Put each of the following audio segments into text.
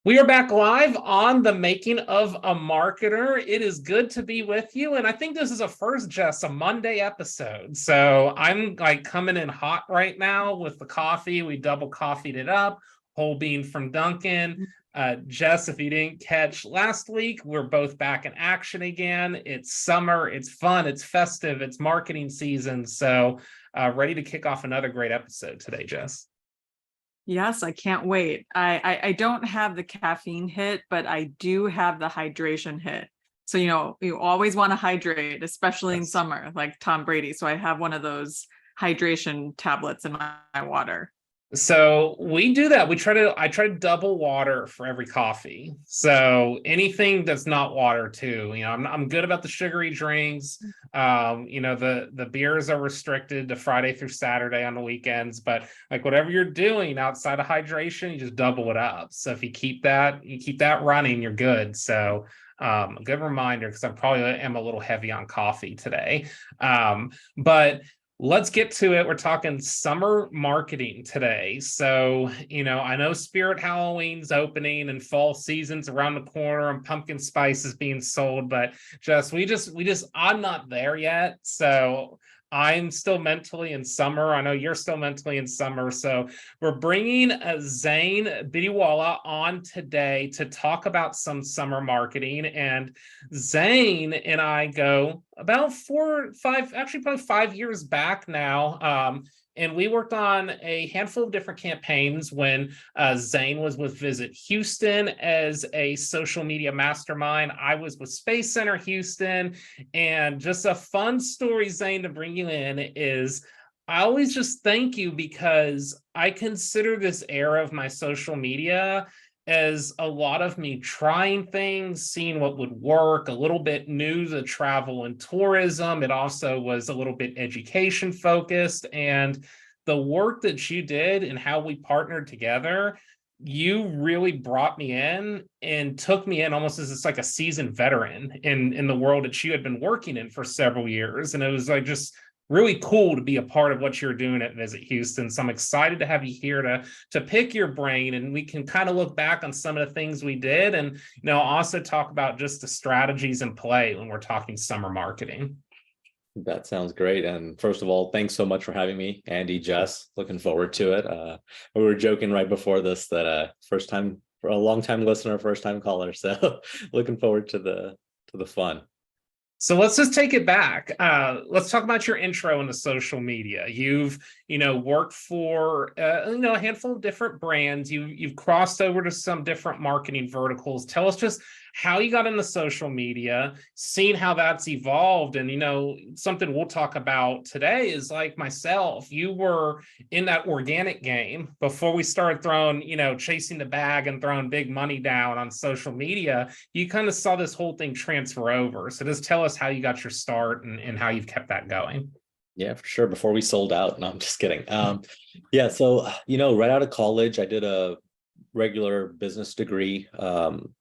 We are back live on the Making of a Marketer. It is good to be with you. And I think this is a first, Jess, a Monday episode. So I'm like coming in hot right now with the coffee. We double coffeed it up, whole bean from Dunkin'. Jess, if you didn't catch last week, we're both back in action again. It's summer, it's fun, it's festive, it's marketing season. So ready to kick off another great episode today, Jess. Yes, I can't wait. I don't have the caffeine hit, but I do have the hydration hit. So, you always want to hydrate, especially in summer, like Tom Brady. So I have one of those hydration tablets in my water. So we do that. I try to double water for every coffee. So anything that's not water too, I'm good about the sugary drinks. The beers are restricted to Friday through Saturday on the weekends, but like whatever you're doing outside of hydration, you just double it up. So if you keep that running, you're good. So a good reminder, because I probably am a little heavy on coffee today. But let's get to it. We're talking summer marketing today. So, I know Spirit Halloween's opening and fall season's around the corner and pumpkin spice is being sold, but I'm not there yet. So I'm still mentally in summer. I know you're still mentally in summer. So we're bringing Zain Bidiwala on today to talk about some summer marketing. And Zain and I go about 4, 5, actually probably 5 years back now. And we worked on a handful of different campaigns when Zain was with Visit Houston as a social media mastermind. I was with Space Center Houston. And just a fun story, Zain, to bring you in is I always just thank you because I consider this era of my social media as a lot of me trying things, seeing what would work, a little bit new to travel and tourism. It also was a little bit education focused. And the work that you did and how we partnered together, you really brought me in and took me in almost as like a seasoned veteran in the world that you had been working in for several years. And it was like just really cool to be a part of what you're doing at Visit Houston. So I'm excited to have you here to pick your brain, and we can kind of look back on some of the things we did and also talk about just the strategies in play when we're talking summer marketing. That sounds great. And first of all, thanks so much for having me, Andy, Jess. Looking forward to it. We were joking right before this that first time for a long time listener, first time caller. So looking forward to the fun. So let's just take it back. Let's talk about your intro into social media. You've, worked for, a handful of different brands. You've crossed over to some different marketing verticals. Tell us just how you got into social media, seeing how that's evolved. And, something we'll talk about today is like myself, you were in that organic game before we started throwing, chasing the bag and throwing big money down on social media. You kind of saw this whole thing transfer over. So just tell us how you got your start and how you've kept that going. Yeah, for sure. Before we sold out. No, I'm just kidding. Yeah. So, right out of college, I did a regular business degree.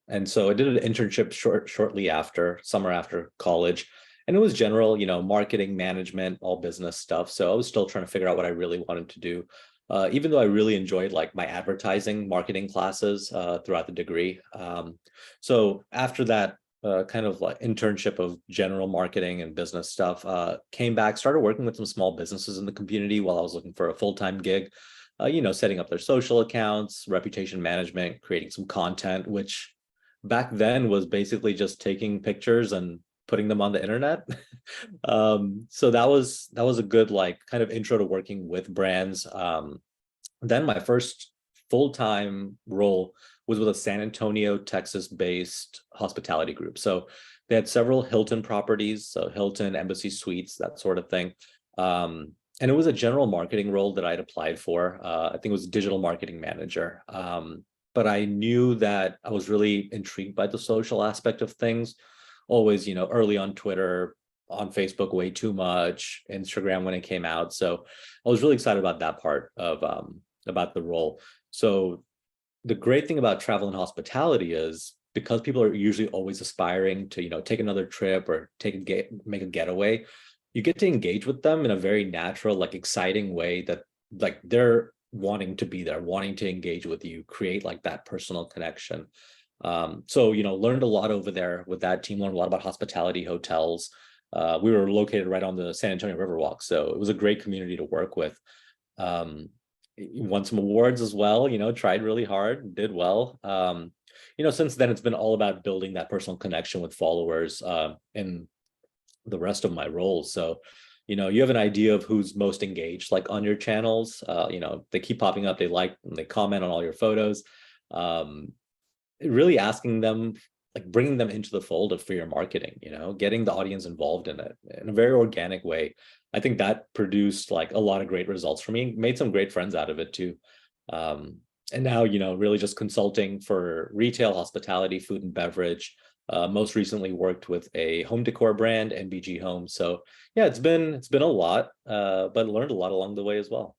And so I did an internship shortly after, summer after college. And it was general, marketing, management, all business stuff. So I was still trying to figure out what I really wanted to do. Even though I really enjoyed like my advertising marketing classes throughout the degree. So after that kind of like internship of general marketing and business stuff, came back, started working with some small businesses in the community while I was looking for a full-time gig, setting up their social accounts, reputation management, creating some content, which back then was basically just taking pictures and putting them on the internet. So that was a good like kind of intro to working with brands. Then my first full-time role was with a San Antonio, Texas-based hospitality group. So they had several Hilton properties, so Hilton, Embassy Suites, that sort of thing. And it was a general marketing role that I'd applied for. I think it was digital marketing manager. But I knew that I was really intrigued by the social aspect of things. Always, early on Twitter, on Facebook way too much, Instagram when it came out. So I was really excited about that part of about the role. So the great thing about travel and hospitality is because people are usually always aspiring to, take another trip or make a getaway, you get to engage with them in a very natural, like exciting way that like they're wanting to be there, wanting to engage with you, create like that personal connection. So, learned a lot over there with that team, learned a lot about hospitality, hotels. We were located right on the San Antonio Riverwalk, so it was a great community to work with. Won some awards as well, tried really hard, did well. Since then it's been all about building that personal connection with followers in the rest of my roles. So, you have an idea of who's most engaged like on your channels. They keep popping up, they like and they comment on all your photos. Really asking them, like bringing them into the fold for your marketing, getting the audience involved in it in a very organic way. I think that produced like a lot of great results for me, made some great friends out of it too. And now, really just consulting for retail, hospitality, food and beverage. Most recently worked with a home decor brand, NBG Home. So yeah, it's been a lot, but learned a lot along the way as well.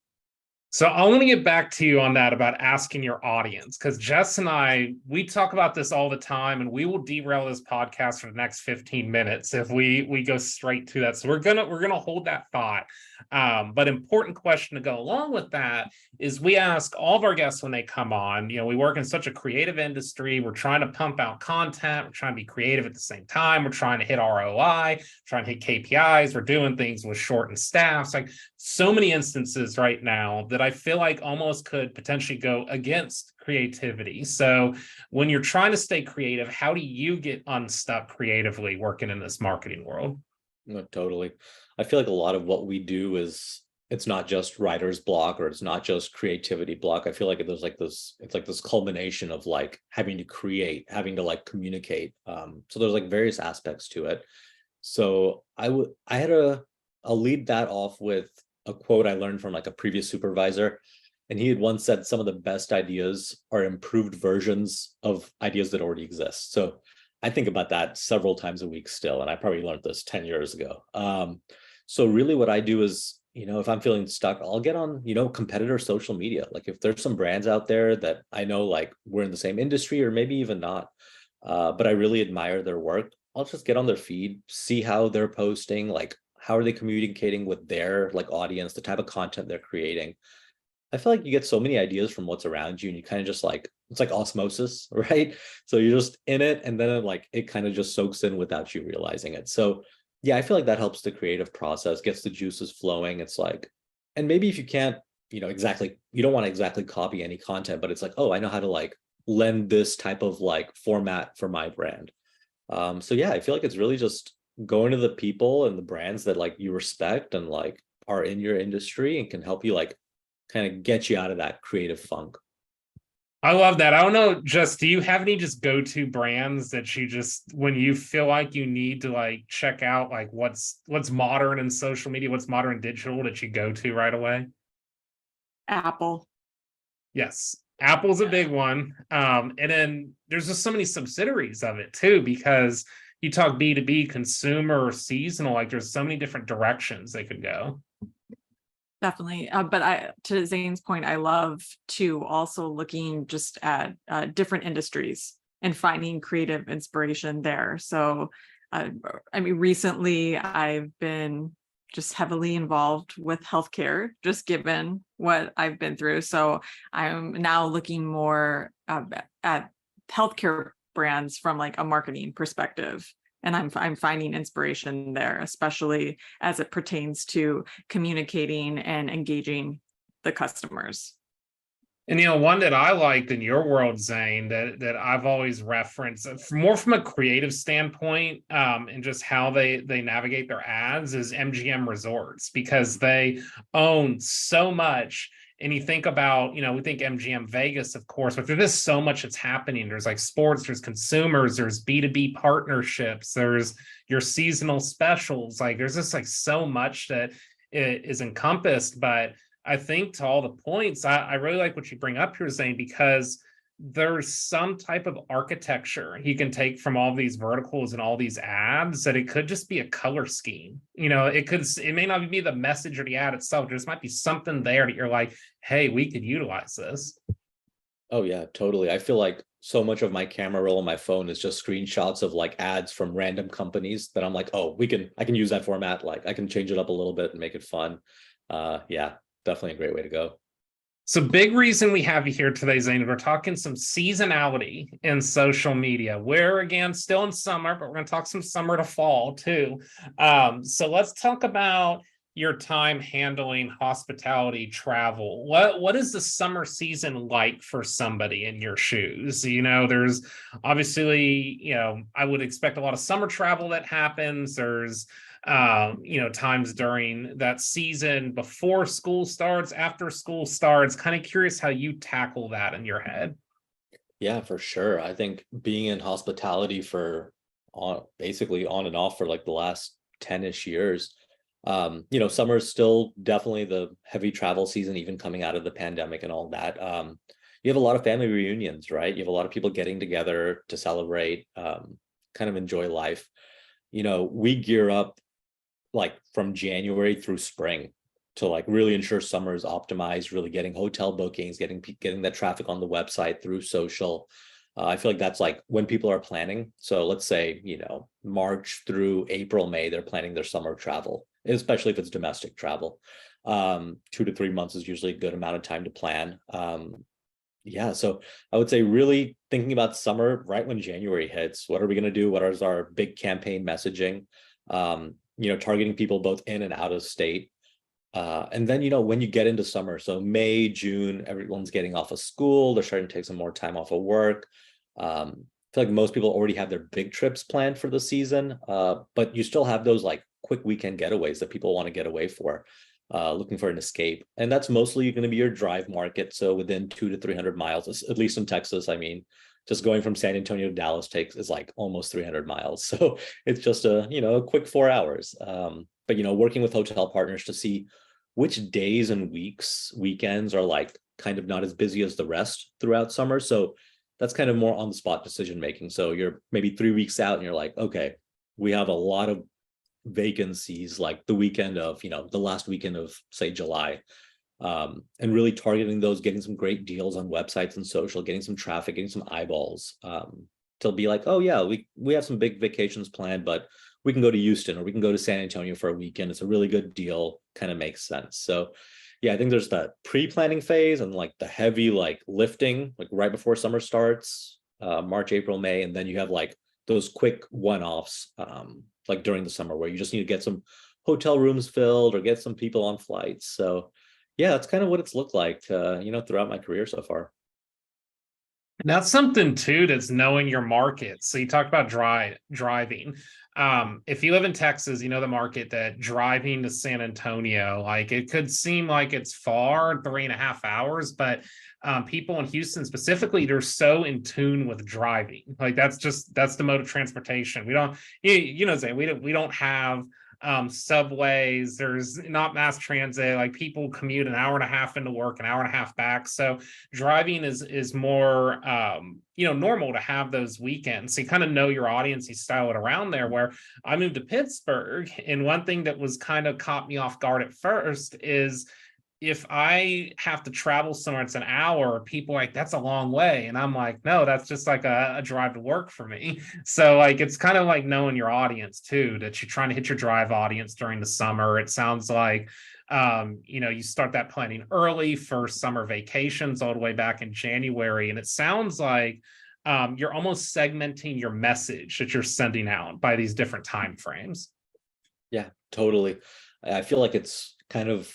So I want to get back to you on that about asking your audience, because Jess and we talk about this all the time, and we will derail this podcast for the next 15 minutes if we go straight to that. So we're gonna hold that thought. But important question to go along with that is we ask all of our guests when they come on. We work in such a creative industry. We're trying to pump out content. We're trying to be creative at the same time. We're trying to hit ROI, trying to hit KPIs. We're doing things with shortened staffs. Like so many instances right now that I feel like almost could potentially go against creativity. So when you're trying to stay creative, how do you get unstuck creatively working in this marketing world? No, totally. I feel like a lot of what we do it's not just writer's block, or it's not just creativity block. I feel like there's like it's like this culmination of like having to create, having to like communicate. So there's like various aspects to it. So I'll lead that off with a quote I learned from like a previous supervisor. And he had once said some of the best ideas are improved versions of ideas that already exist. So I think about that several times a week still. And I probably learned this 10 years ago. So really what I do is, if I'm feeling stuck, I'll get on, competitor social media. Like if there's some brands out there that I know, like we're in the same industry or maybe even not, but I really admire their work, I'll just get on their feed, see how they're posting, like how are they communicating with their like audience, the type of content they're creating. I feel like you get so many ideas from what's around you, and you kind of just like, it's like osmosis, right? So you're just in it, and then it kind of just soaks in without you realizing it. So yeah, I feel like that helps the creative process, gets the juices flowing. It's like, and maybe if you can't, exactly, you don't want to exactly copy any content, but it's like, oh, I know how to like lend this type of like format for my brand. So yeah, I feel like it's really just going to the people and the brands that like you respect and like are in your industry and can help you like kind of get you out of that creative funk. I love that. I don't know, do you have any just go-to brands that you just, when you feel like you need to like check out like what's modern in social media, what's modern in digital, that you go to right away? Apple. Yes. Apple's a big one. And then there's just so many subsidiaries of it too, because you talk B2B, consumer or seasonal, like there's so many different directions they could go. Definitely. But to Zane's point, I love to also looking just at different industries and finding creative inspiration there. So, recently I've been just heavily involved with healthcare, just given what I've been through. So I'm now looking more at healthcare brands from like a marketing perspective. And I'm finding inspiration there, especially as it pertains to communicating and engaging the customers. And one that I liked in your world, Zane, that I've always referenced more from a creative standpoint, and just how they navigate their ads, is MGM Resorts, because they own so much. And you think about, we think MGM Vegas, of course, but there's just so much that's happening. There's like sports, there's consumers, there's B2B partnerships, there's your seasonal specials. Like there's just like so much that is encompassed. But I think to all the points, I really like what you bring up here, Zane, because there's some type of architecture he can take from all these verticals and all these ads, that it could just be a color scheme. It may not be the message or the ad itself. There just might be something there that you're like, hey, we could utilize this. Oh yeah, totally. I feel like so much of my camera roll on my phone is just screenshots of like ads from random companies that I'm like, oh, I can use that format. Like I can change it up a little bit and make it fun. Yeah, definitely a great way to go. So big reason we have you here today, Zane, we're talking some seasonality in social media. We're again still in summer, but we're going to talk some summer to fall too. So let's talk about your time handling hospitality travel. What is the summer season like for somebody in your shoes? You know, there's obviously, you know, I would expect a lot of summer travel that happens. There's you know, times during that season before school starts, after school starts. Kind of curious how you tackle that in your head. Yeah, for sure. I think being in hospitality for basically on and off for like the last 10-ish years, you know, summer is still definitely the heavy travel season, even coming out of the pandemic and all that. You have a lot of family reunions, right? You have a lot of people getting together to celebrate, kind of enjoy life. You know, we gear up like from January through spring to like really ensure summer is optimized, really getting hotel bookings, getting that traffic on the website through social. I feel like that's like when people are planning. So let's say, you know, March through April, May, they're planning their summer travel, especially if it's domestic travel. 2 to 3 months is usually a good amount of time to plan. Yeah, so I would say really thinking about summer right when January hits. What are we going to do? What is our big campaign messaging? You know, targeting people both in and out of state. And then, you know, when you get into summer, so May, June, everyone's getting off of school, they're starting to take some more time off of work. I feel like most people already have their big trips planned for the season, but you still have those like quick weekend getaways that people want to get away for, looking for an escape. And that's mostly going to be your drive market. So within 200 to 300 miles, at least in Texas, I mean, just going from San Antonio to Dallas is like almost 300 miles. So it's just a, you know, a quick 4 hours. But, you know, working with hotel partners to see which days and weekends are like kind of not as busy as the rest throughout summer. So that's kind of more on the spot decision making. So you're maybe 3 weeks out and you're like, okay, we have a lot of vacancies like the weekend of, you know, the last weekend of say July. And really targeting those, getting some great deals on websites and social, getting some traffic, getting some eyeballs, to be like, oh yeah, we have some big vacations planned, but we can go to Houston or we can go to San Antonio for a weekend. It's a really good deal, kind of makes sense. So yeah, I think there's that pre-planning phase and like the heavy like lifting, like right before summer starts, March, April, May, and then you have like those quick one-offs, like during the summer where you just need to get some hotel rooms filled or get some people on flights. So yeah, that's kind of what it's looked like, you know, throughout my career so far. And that's something too, that's knowing your market. So you talked about driving. If you live in Texas, you know the market that driving to San Antonio, like it could seem like it's far, 3.5 hours, but people in Houston specifically, they're so in tune with driving. Like that's the mode of transportation. We don't, you know, Zay, we don't have subways, there's not mass transit, like people commute an hour and a half into work, an hour and a half back. So driving is more you know, normal to have those weekends. So you kind of know your audience, you style it around there. Where I moved to Pittsburgh, and one thing that was kind of caught me off guard at first is if I have to travel somewhere, it's an hour, people are like, that's a long way. And I'm like, no, that's just like a drive to work for me. So like, it's kind of like knowing your audience too, that you're trying to hit your drive audience during the summer. It sounds like, you know, you start that planning early for summer vacations all the way back in January. And it sounds like you're almost segmenting your message that you're sending out by these different time frames. Yeah, totally. I feel like it's kind of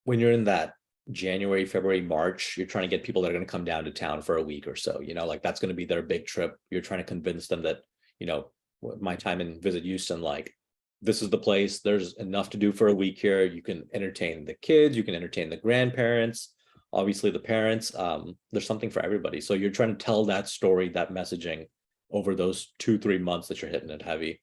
when you're in that January, February, March, you're trying to get people that are going to come down to town for a week or so, you know, like that's going to be their big trip. You're trying to convince them that, you know, my time in Visit Houston, like this is the place, there's enough to do for a week here. You can entertain the kids, you can entertain the grandparents, obviously the parents. There's something for everybody. So you're trying to tell that story, that messaging over those 2-3 months that you're hitting it heavy.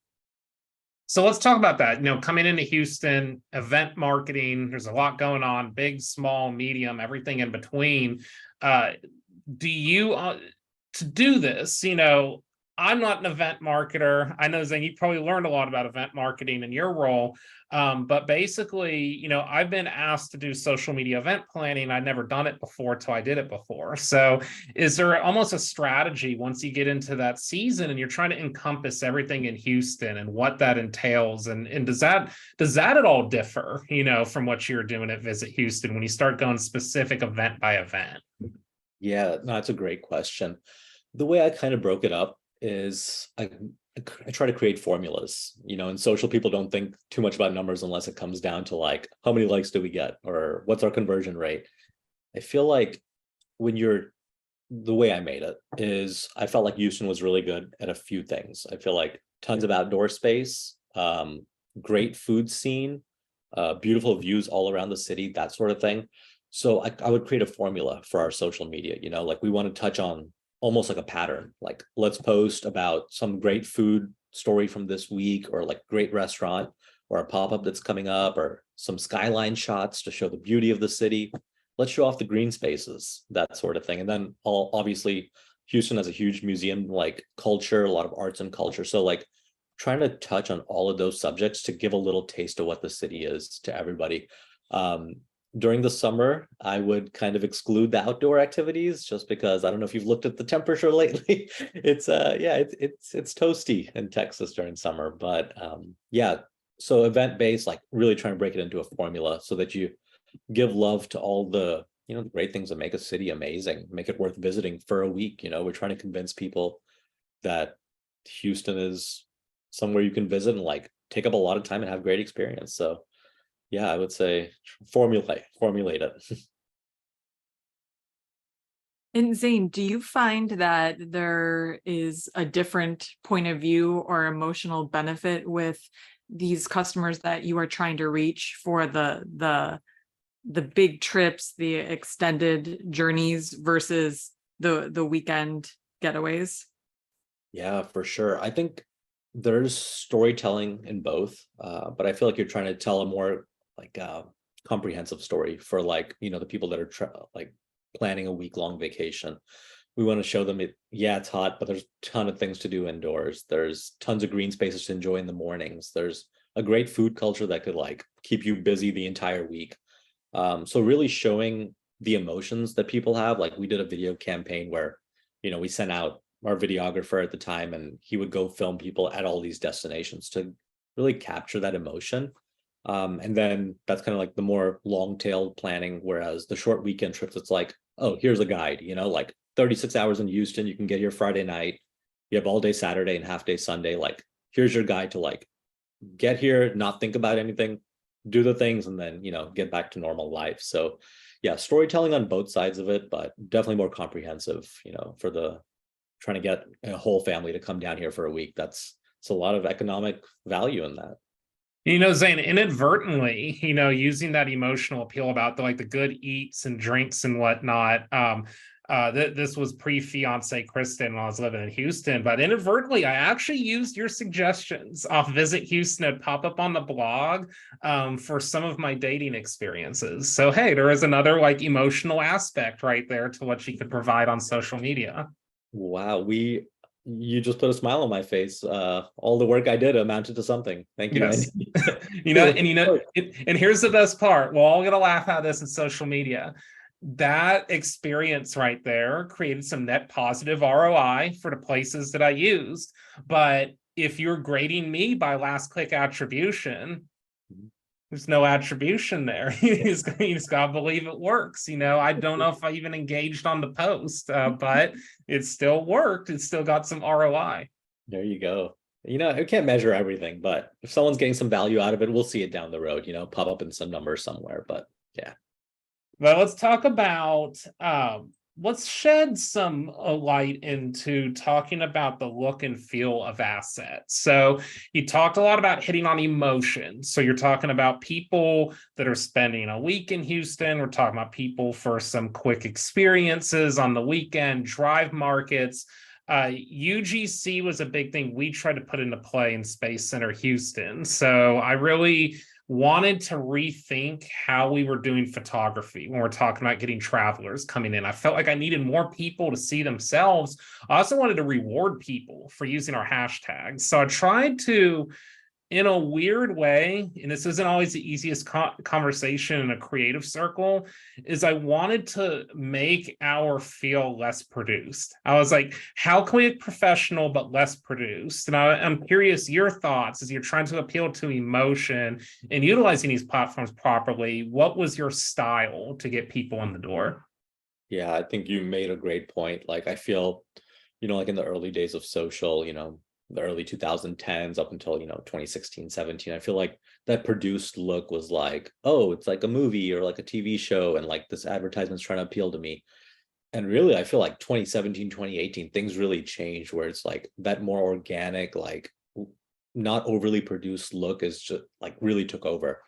So let's talk about that. You know, coming into Houston, event marketing, there's a lot going on, big, small, medium, everything in between. Do you, to do this, you know, I'm not an event marketer. I know, Zane, you probably learned a lot about event marketing in your role. But basically, I've been asked to do social media event planning. I'd never done it before till I did it before. So is there almost a strategy once you get into that season and you're trying to encompass everything in Houston and what that entails? And does that at all differ, from what you're doing at Visit Houston when you start going specific event by event? Yeah, no, that's a great question. The way I kind of broke it up is I try to create formulas, and social people don't think too much about numbers unless it comes down to like, how many likes do we get or what's our conversion rate? I feel like the way I made it is I felt like Houston was really good at a few things. I feel like tons of outdoor space, great food scene, beautiful views all around the city, that sort of thing. So I would create a formula for our social media, like we want to touch on almost like a pattern, like let's post about some great food story from this week or like great restaurant or a pop-up that's coming up or some skyline shots to show the beauty of the city. Let's show off the green spaces, that sort of thing. And then obviously Houston has a huge museum like culture, a lot of arts and culture. So like trying to touch on all of those subjects to give a little taste of what the city is to everybody. During the summer, I would kind of exclude the outdoor activities just because I don't know if you've looked at the temperature lately. It's it's toasty in Texas during summer, but yeah. So event based, like really trying to break it into a formula so that you give love to all the the great things that make a city amazing, make it worth visiting for a week. We're trying to convince people that Houston is somewhere you can visit and like take up a lot of time and have great experience. So yeah, I would say formulate it. And Zane, do you find that there is a different point of view or emotional benefit with these customers that you are trying to reach for the big trips, the extended journeys versus the weekend getaways? Yeah, for sure. I think there's storytelling in both, but I feel like you're trying to tell a more like comprehensive story for like the people that are like planning a week-long vacation. We want to show them it's hot, but there's a ton of things to do indoors. There's tons of green spaces to enjoy in the mornings. There's a great food culture that could like keep you busy the entire week. So really showing the emotions that people have. Like we did a video campaign where we sent out our videographer at the time and he would go film people at all these destinations to really capture that emotion. And then that's kind of like the more long tail planning, whereas the short weekend trips, it's like, oh, here's a guide, like 36 hours in Houston, you can get here Friday night, you have all day Saturday and half day Sunday. Like, here's your guide to like get here, not think about anything, do the things, and then, get back to normal life. So yeah, storytelling on both sides of it, but definitely more comprehensive, for the trying to get a whole family to come down here for a week. It's a lot of economic value in that. Zane, inadvertently, using that emotional appeal about the good eats and drinks and whatnot. This was pre-fiance Kristen when I was living in Houston, but inadvertently, I actually used your suggestions off Visit Houston and pop up on the blog for some of my dating experiences. So, hey, there is another emotional aspect right there to what she could provide on social media. Wow, you just put a smile on my face. All the work I did amounted to something. Thank you. Yes. And here's the best part. We're all gonna laugh at this in social media. That experience right there created some net positive ROI for the places that I used. But if you're grading me by last click attribution, there's no attribution there. You just gotta believe it works. I don't know if I even engaged on the post, but it still worked. It still got some ROI. There you go. I can't measure everything, but if someone's getting some value out of it, we'll see it down the road, pop up in some numbers somewhere. But yeah. Well, let's talk about let's shed some light into talking about the look and feel of assets. So you talked a lot about hitting on emotions. So you're talking about people that are spending a week in Houston. We're talking about people for some quick experiences on the weekend, drive markets. UGC was a big thing we tried to put into play in Space Center Houston. So I really wanted to rethink how we were doing photography when we're talking about getting travelers coming in. I felt like I needed more people to see themselves. I also wanted to reward people for using our hashtags. So I tried to, in a weird way, and this isn't always the easiest conversation in a creative circle, is I wanted to make our feel less produced. I was like, how can we be professional but less produced? And I'm curious your thoughts as you're trying to appeal to emotion and utilizing these platforms properly. What was your style to get people in the door? Yeah, I think you made a great point. Like I feel, like in the early days of social, the early 2010s up until 2016 17, I feel like that produced look was like, oh, it's like a movie or like a TV show, and like this advertisement's trying to appeal to me. And really I feel like 2017 2018 things really changed, where it's like that more organic, like not overly produced look is just like really took over.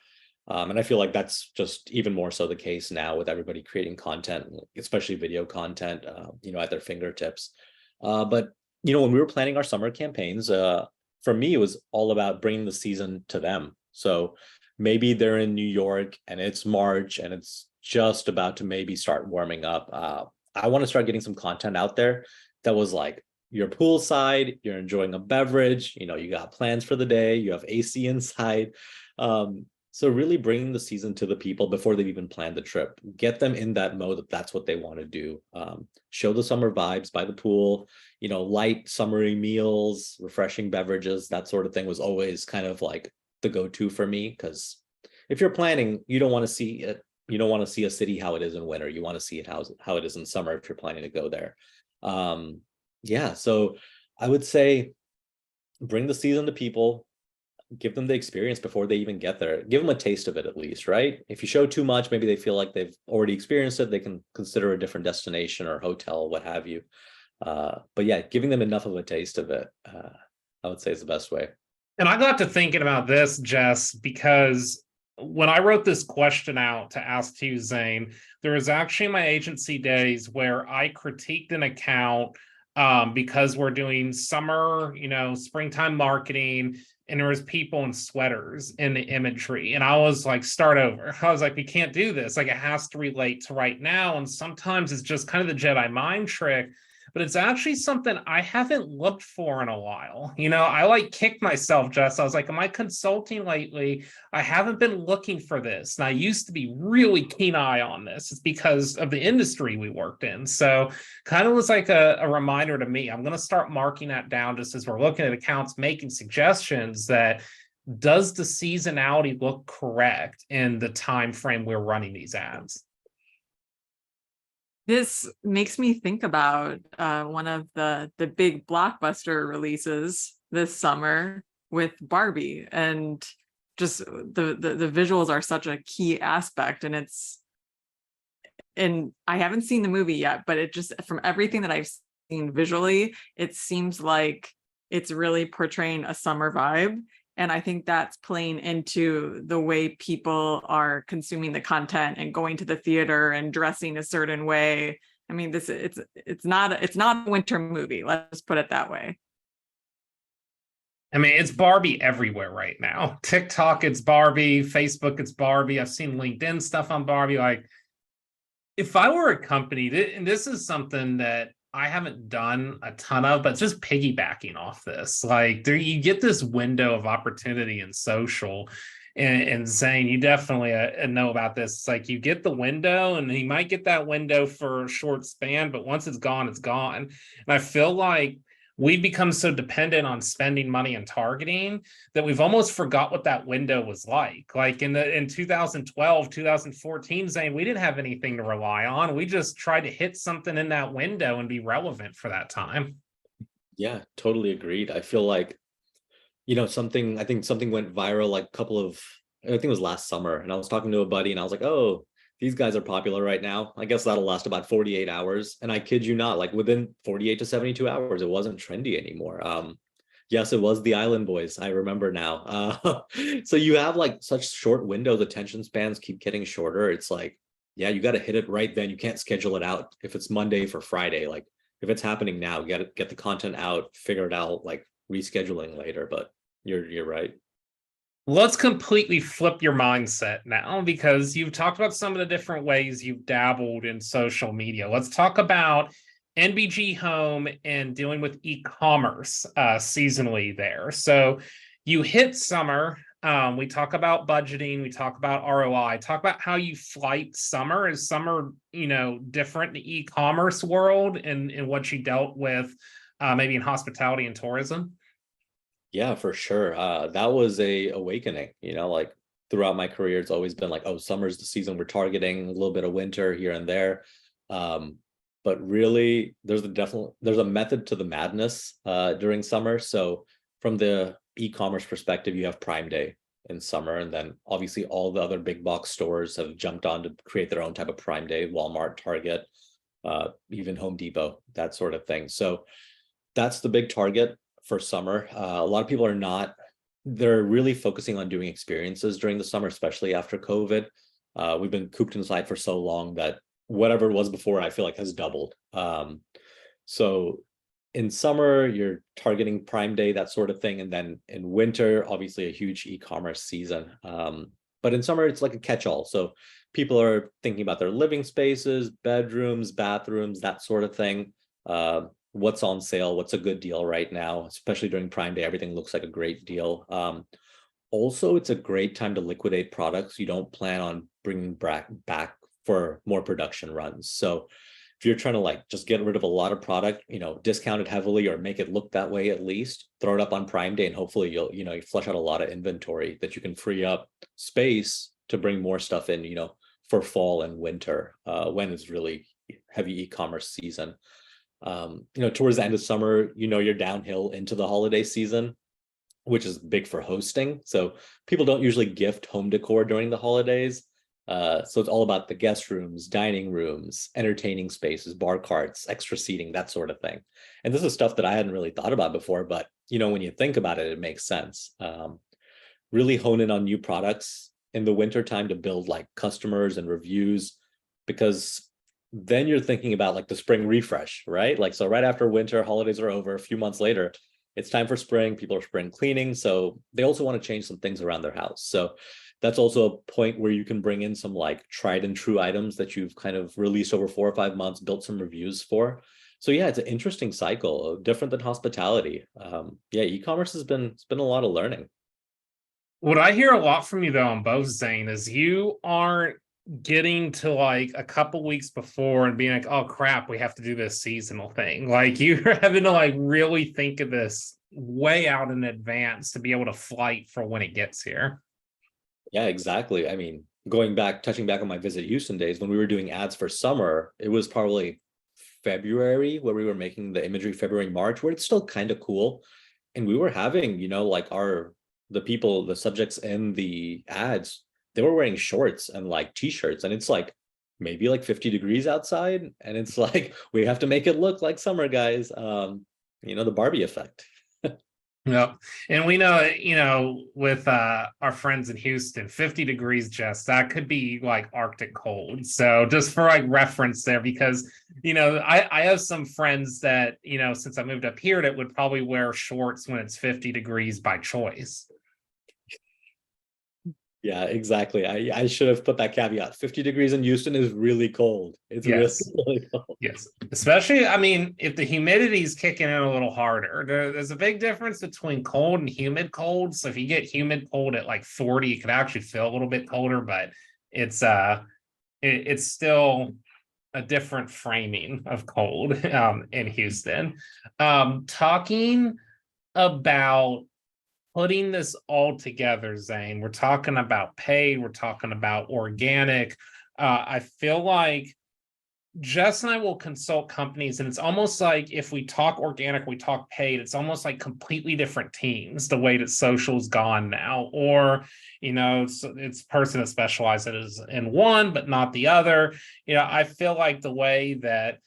And I feel like that's just even more so the case now with everybody creating content, especially video content, at their fingertips. But when we were planning our summer campaigns, for me, it was all about bringing the season to them. So maybe they're in New York and it's March and it's just about to maybe start warming up. I want to start getting some content out there that was like, you're poolside, you're enjoying a beverage, you got plans for the day, you have AC inside. So really bringing the season to the people before they've even planned the trip, get them in that mode that that's what they want to do. Show the summer vibes by the pool, light summery meals, refreshing beverages, that sort of thing was always kind of like the go-to for me. Because if you're planning, you don't want to see it. You don't want to see a city how it is in winter. You want to see it how it is in summer if you're planning to go there. Yeah, so I would say bring the season to people, give them the experience before they even get there. Give them a taste of it at least, right? If you show too much, maybe they feel like they've already experienced it. They can consider a different destination or hotel, what have you. But yeah, giving them enough of a taste of it, I would say is the best way. And I got to thinking about this, Jess, because when I wrote this question out to ask to you, Zane, there was actually my agency days where I critiqued an account because we're doing summer, springtime marketing, and there was people in sweaters in the imagery. And I was like, start over. I was like, we can't do this. Like, it has to relate to right now. And sometimes it's just kind of the Jedi mind trick, but it's actually something I haven't looked for in a while. I like kicked myself, Jess. I was like, am I consulting lately? I haven't been looking for this. And I used to be really keen eye on this. It's because of the industry we worked in. So kind of was like a reminder to me. I'm going to start marking that down just as we're looking at accounts, making suggestions that does the seasonality look correct in the time frame we're running these ads? This makes me think about one of the big blockbuster releases this summer with Barbie, and just the visuals are such a key aspect. And I haven't seen the movie yet, but it just, from everything that I've seen visually, it seems like it's really portraying a summer vibe. And I think that's playing into the way people are consuming the content and going to the theater and dressing a certain way. I mean, it's not a winter movie. Let's put it that way. I mean, it's Barbie everywhere right now. TikTok, it's Barbie. Facebook, it's Barbie. I've seen LinkedIn stuff on Barbie. Like, if I were a company, and this is something that I haven't done a ton of, but just piggybacking off this, like you get this window of opportunity in social, and Zane, you definitely know about this. It's like you get the window, and you might get that window for a short span, but once it's gone, it's gone. And I feel like we've become so dependent on spending money and targeting that we've almost forgot what that window was like. Like in 2012, 2014, Zane, we didn't have anything to rely on. We just tried to hit something in that window and be relevant for that time. Yeah, totally agreed. I feel like, I think something went viral like I think it was last summer, and I was talking to a buddy and I was like, oh, these guys are popular right now. I guess that'll last about 48 hours. And I kid you not, like within 48 to 72 hours, it wasn't trendy anymore. Yes, it was the Island Boys. I remember now. So you have like such short windows, attention spans keep getting shorter. It's like, yeah, you got to hit it right then. You can't schedule it out if it's Monday for Friday. Like if it's happening now, you got to get the content out, figure it out, like rescheduling later. But you're right. Let's completely flip your mindset now, because you've talked about some of the different ways you've dabbled in social media. Let's talk about NBG Home and dealing with e-commerce seasonally there. So you hit summer. We talk about budgeting. We talk about ROI. Talk about how you flight summer. Is summer, different in the e-commerce world and what you dealt with maybe in hospitality and tourism? Yeah, for sure. That was a awakening, like throughout my career, it's always been like, oh, summer's the season we're targeting, a little bit of winter here and there. But really there's a method to the madness during summer. So from the e-commerce perspective, you have Prime Day in summer, and then obviously all the other big box stores have jumped on to create their own type of Prime Day, Walmart, Target, even Home Depot, that sort of thing. So that's the big target for summer. A lot of people they're really focusing on doing experiences during the summer, especially after COVID. We've been cooped inside for so long that whatever it was before, I feel like has doubled. So in summer, you're targeting Prime Day, that sort of thing. And then in winter, obviously a huge e-commerce season. But in summer, it's like a catch-all. So people are thinking about their living spaces, bedrooms, bathrooms, that sort of thing. What's on sale, what's a good deal right now, especially during Prime Day, everything looks like a great deal. Also, it's a great time to liquidate products you don't plan on bringing back for more production runs. So if you're trying to like just get rid of a lot of product, discount it heavily or make it look that way, at least throw it up on Prime Day, and hopefully you flush out a lot of inventory that you can free up space to bring more stuff in, for fall and winter, when it's really heavy e-commerce season. Towards the end of summer, you're downhill into the holiday season, which is big for hosting. So people don't usually gift home decor during the holidays. So it's all about the guest rooms, dining rooms, entertaining spaces, bar carts, extra seating, that sort of thing. And this is stuff that I hadn't really thought about before, but when you think about it, it makes sense. Really hone in on new products in the winter time to build like customers and reviews, because then you're thinking about like the spring refresh, right? Like, so right after winter, holidays are over, a few months later, it's time for spring. People are spring cleaning. So they also want to change some things around their house. So that's also a point where you can bring in some like tried and true items that you've kind of released over 4 or 5 months, built some reviews for. So yeah, it's an interesting cycle, different than hospitality. Yeah, e-commerce it's been a lot of learning. What I hear a lot from you though on both, Zane, is you aren't getting to like a couple weeks before and being like, oh crap, we have to do this seasonal thing. Like you're having to like really think of this way out in advance to be able to flight for when it gets here. Yeah, exactly. I mean, touching back on my Visit Houston days, when we were doing ads for summer, it was probably February where we were making the imagery, February, March, where it's still kind of cool. And we were having, like the subjects in the ads, they were wearing shorts and like t-shirts, and it's like maybe like 50 degrees outside. And it's like, we have to make it look like summer, guys. The Barbie effect. Yep. And we know, with our friends in Houston, 50 degrees, Jess, that could be like Arctic cold. So just for like reference there, because, I have some friends that, since I moved up here, that would probably wear shorts when it's 50 degrees by choice. Yeah, exactly. I should have put that caveat. 50 degrees in Houston is really cold. It's Yes. really cold. Yes. Especially, I mean, if the humidity is kicking in a little harder, there's a big difference between cold and humid cold. So if you get humid cold at like 40, it could actually feel a little bit colder, but it's still a different framing of cold in Houston. Talking about putting this all together, Zane, we're talking about paid, we're talking about organic. I feel like Jess and I will consult companies, and it's almost like if we talk organic, we talk paid, it's almost like completely different teams, the way that social's gone now. Or, it's person that specializes in one, but not the other. I feel like the way that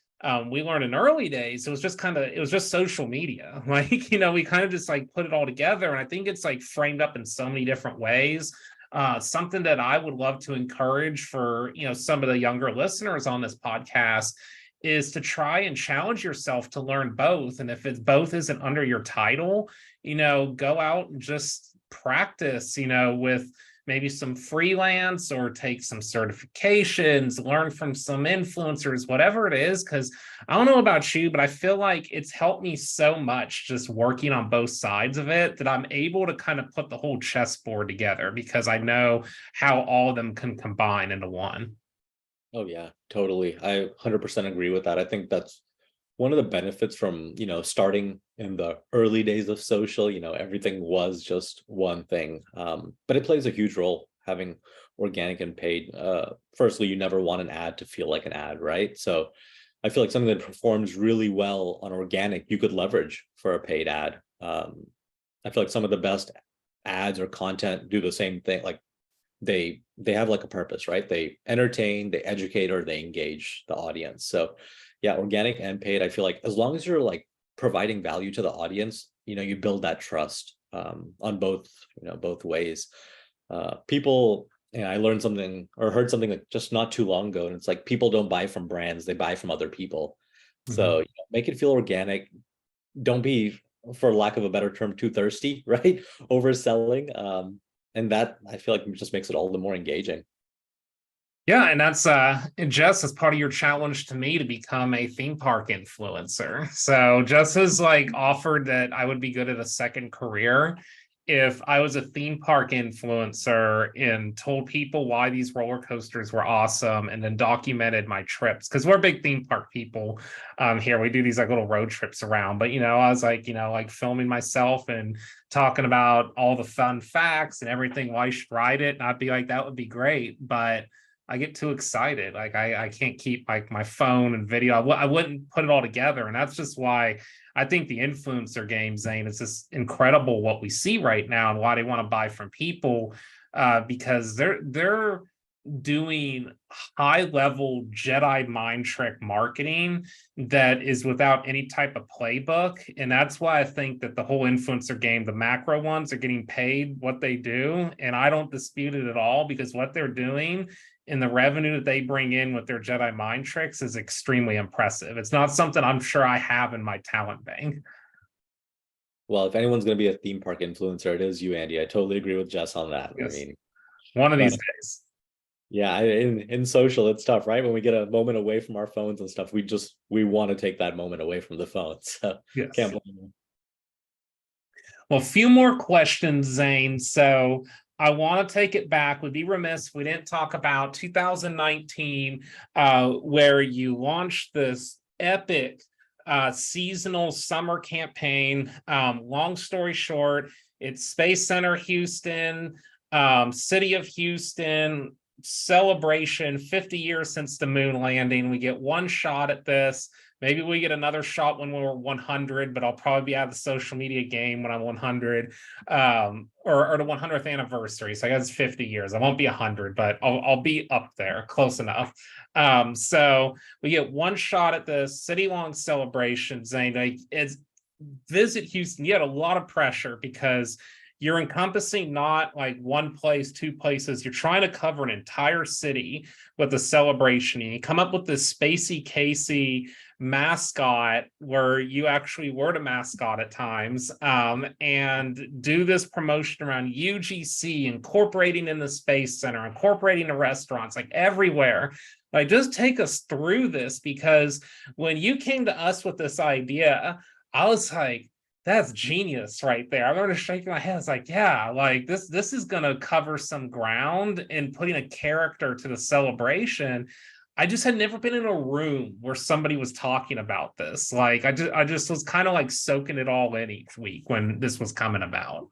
we learned in early days, it was just social media. Like, we kind of just like put it all together. And I think it's like framed up in so many different ways. Something that I would love to encourage for, some of the younger listeners on this podcast is to try and challenge yourself to learn both. And if it's both isn't under your title, go out and just practice, with maybe some freelance or take some certifications, learn from some influencers, whatever it is. Because I don't know about you, but I feel like it's helped me so much just working on both sides of it that I'm able to kind of put the whole chessboard together because I know how all of them can combine into one. Oh yeah, totally. I 100% agree with that. I think that's one of the benefits from, starting in the early days of social. Everything was just one thing. But it plays a huge role having organic and paid. Firstly, you never want an ad to feel like an ad, right? So I feel like something that performs really well on organic, you could leverage for a paid ad. I feel like some of the best ads or content do the same thing. Like they have like a purpose, right? They entertain, they educate, or they engage the audience. So yeah, organic and paid, I feel like as long as you're like providing value to the audience, you build that trust on both ways. People, I learned something or heard something like just not too long ago, and it's like people don't buy from brands, they buy from other people. So make it feel organic. Don't be, for lack of a better term, too thirsty, right? Overselling. And that I feel like just makes it all the more engaging. Yeah, and that's Jess, as part of your challenge to me to become a theme park influencer. So Jess has like offered that I would be good at a second career if I was a theme park influencer and told people why these roller coasters were awesome and then documented my trips. Because we're big theme park people here. We do these like little road trips around. But I was like, like filming myself and talking about all the fun facts and everything, why you should ride it. And I'd be like, that would be great. But I get too excited. Like I can't keep like my phone and video. I wouldn't put it all together. And that's just why I think the influencer game, Zane, is just incredible what we see right now and why they want to buy from people because they're doing high level Jedi mind trick marketing that is without any type of playbook. And that's why I think that the whole influencer game, the macro ones, are getting paid what they do. And I don't dispute it at all because what they're doing and the revenue that they bring in with their Jedi mind tricks is extremely impressive. It's not something I'm sure I have in my talent bank. Well, if anyone's going to be a theme park influencer, it is you, Andy. I totally agree with Jess on that. Yes. I mean, one of these days. Yeah, in social, it's tough, right? When we get a moment away from our phones and stuff, we want to take that moment away from the phone. So yes. Can't blame you. Well, a few more questions, Zane. So I want to take it back. We'd be remiss if we didn't talk about 2019, where you launched this epic seasonal summer campaign. Long story short, it's Space Center Houston, City of Houston celebration, 50 years since the moon landing. We get one shot at this. Maybe we get another shot when we're 100, but I'll probably be out of the social media game when I'm 100, or the 100th anniversary. So I guess 50 years. I won't be 100, but I'll be up there, close enough. So we get one shot at the city-long celebration, Zane. Like, it's Visit Houston. You had a lot of pressure because you're encompassing not like one place, two places. You're trying to cover an entire city with a celebration. And you come up with this Spacey Casey mascot where you actually were the mascot at times, and do this promotion around UGC, incorporating in the Space Center, incorporating the restaurants, like everywhere. Like, just take us through this, because when you came to us with this idea, I was like, that's genius right there. I remember shaking my head. I was like, yeah, like this is gonna cover some ground and putting a character to the celebration. I just had never been in a room where somebody was talking about this. Like, I just was kind of like soaking it all in each week when this was coming about.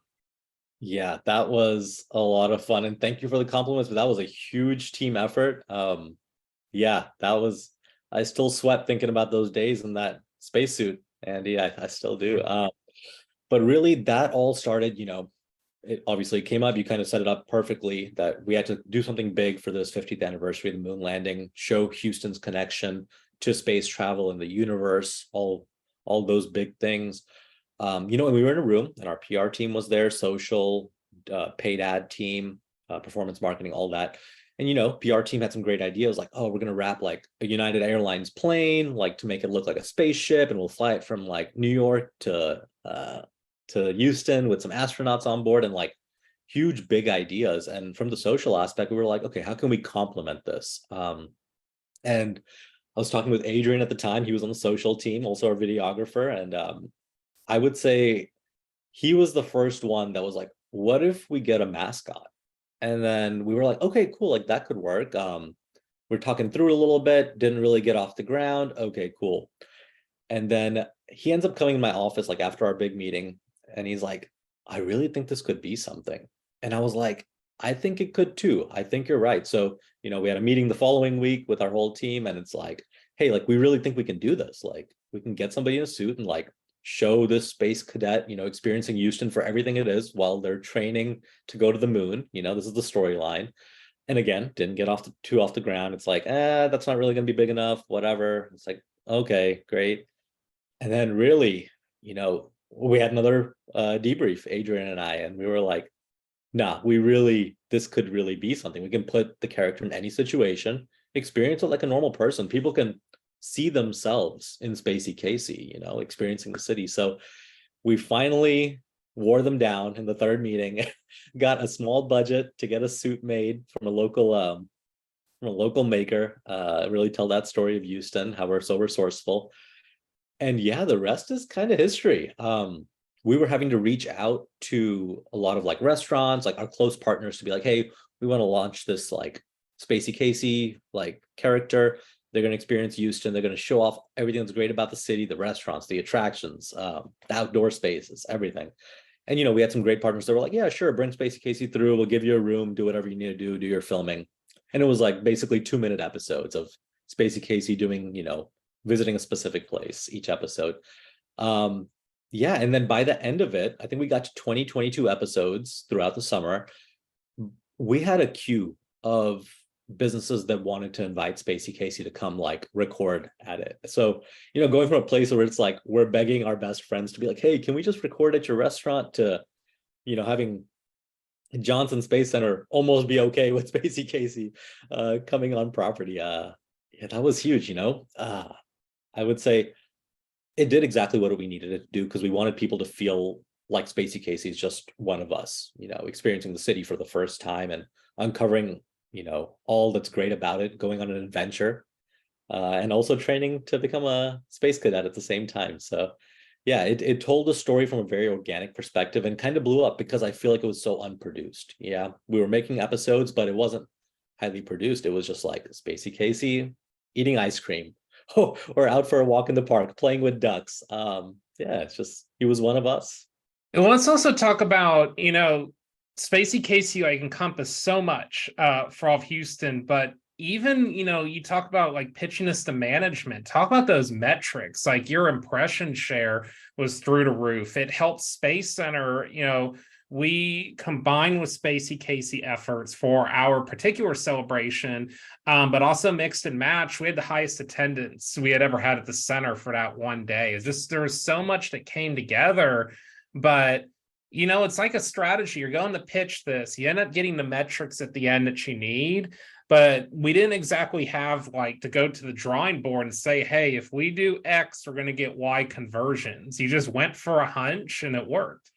Yeah, that was a lot of fun. And thank you for the compliments, but that was a huge team effort. Yeah, I still sweat thinking about those days in that spacesuit, Andy. I still do. But really that all started, it obviously came up, you kind of set it up perfectly that we had to do something big for this 50th anniversary of the moon landing, show Houston's connection to space travel and the universe, all those big things. And we were in a room and our PR team was there, social, paid ad team, performance marketing, all that. And PR team had some great ideas, like, oh, we're gonna wrap like a United Airlines plane, like to make it look like a spaceship, and we'll fly it from like New York to Houston with some astronauts on board. And like huge, big ideas. And from the social aspect, we were like, okay, how can we complement this? And I was talking with Adrian at the time. He was on the social team, also our videographer. And I would say he was the first one that was like, what if we get a mascot? And then we were like, okay, cool, like that could work. We're talking through it a little bit, didn't really get off the ground. Okay, cool. And then he ends up coming in my office like after our big meeting, and he's like, I really think this could be something. And I was like, I think it could too. I think you're right. So, we had a meeting the following week with our whole team, and it's like, hey, like we really think we can do this. Like we can get somebody in a suit and like show this space cadet, experiencing Houston for everything it is while they're training to go to the moon. This is the storyline. And again, didn't get too off the ground. It's like, that's not really going to be big enough, whatever. It's like, okay, great. And then really, we had another debrief, Adrian and I, and we were like, nah, this could really be something. We can put the character in any situation, experience it like a normal person. People can see themselves in Spacey Casey, experiencing the city. So we finally wore them down in the third meeting, got a small budget to get a suit made from a local maker, really tell that story of Houston, how we're so resourceful. And yeah, the rest is kind of history. We were having to reach out to a lot of like restaurants, like our close partners, to be like, hey, we want to launch this like Spacey Casey like character. They're going to experience Houston. They're going to show off everything that's great about the city, the restaurants, the attractions, the outdoor spaces, everything. And, we had some great partners that were like, yeah, sure, bring Spacey Casey through. We'll give you a room, do whatever you need to do your filming. And it was like basically 2-minute episodes of Spacey Casey doing, visiting a specific place each episode. Yeah. And then by the end of it, I think we got to 22 episodes throughout the summer. We had a queue of businesses that wanted to invite Spacey Casey to come like record at it. So, going from a place where it's like we're begging our best friends to be like, hey, can we just record at your restaurant, to, having Johnson Space Center almost be okay with Spacey Casey coming on property. Yeah, that was huge, I would say it did exactly what we needed it to do, because we wanted people to feel like Spacey Casey is just one of us, experiencing the city for the first time and uncovering, all that's great about it, going on an adventure, and also training to become a space cadet at the same time. So yeah, it told the story from a very organic perspective and kind of blew up because I feel like it was so unproduced. Yeah, we were making episodes, but it wasn't highly produced. It was just like Spacey Casey eating ice cream, or out for a walk in the park, playing with ducks. Yeah, it's just, he was one of us. And let's also talk about, Spacey Casey like encompass so much for all of Houston, but even, you talk about like pitching this to management, talk about those metrics, like your impression share was through the roof. It helped Space Center, we combined with Spacey Casey efforts for our particular celebration, but also mixed and matched. We had the highest attendance we had ever had at the center for that one day. It's just, there was so much that came together, but it's like a strategy. You're going to pitch this, you end up getting the metrics at the end that you need, but we didn't exactly have like to go to the drawing board and say, hey, if we do X, we're going to get Y conversions. You just went for a hunch and it worked.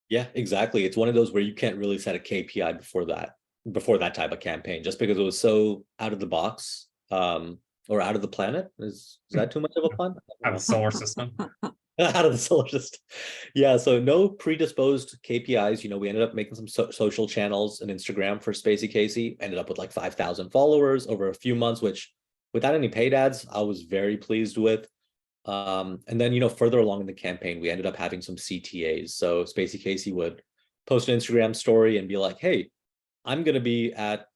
Yeah, exactly. It's one of those where you can't really set a KPI before that type of campaign, just because it was so out of the box, or out of the planet. Is that too much of a pun? Out of the solar system. Out of the solar system. Yeah, so no predisposed KPIs. We ended up making some social channels and Instagram for Spacey Casey, ended up with like 5,000 followers over a few months, which without any paid ads, I was very pleased with. And then, further along in the campaign, we ended up having some CTAs. So Spacey Casey would post an Instagram story and be like, hey, I'm going to be at,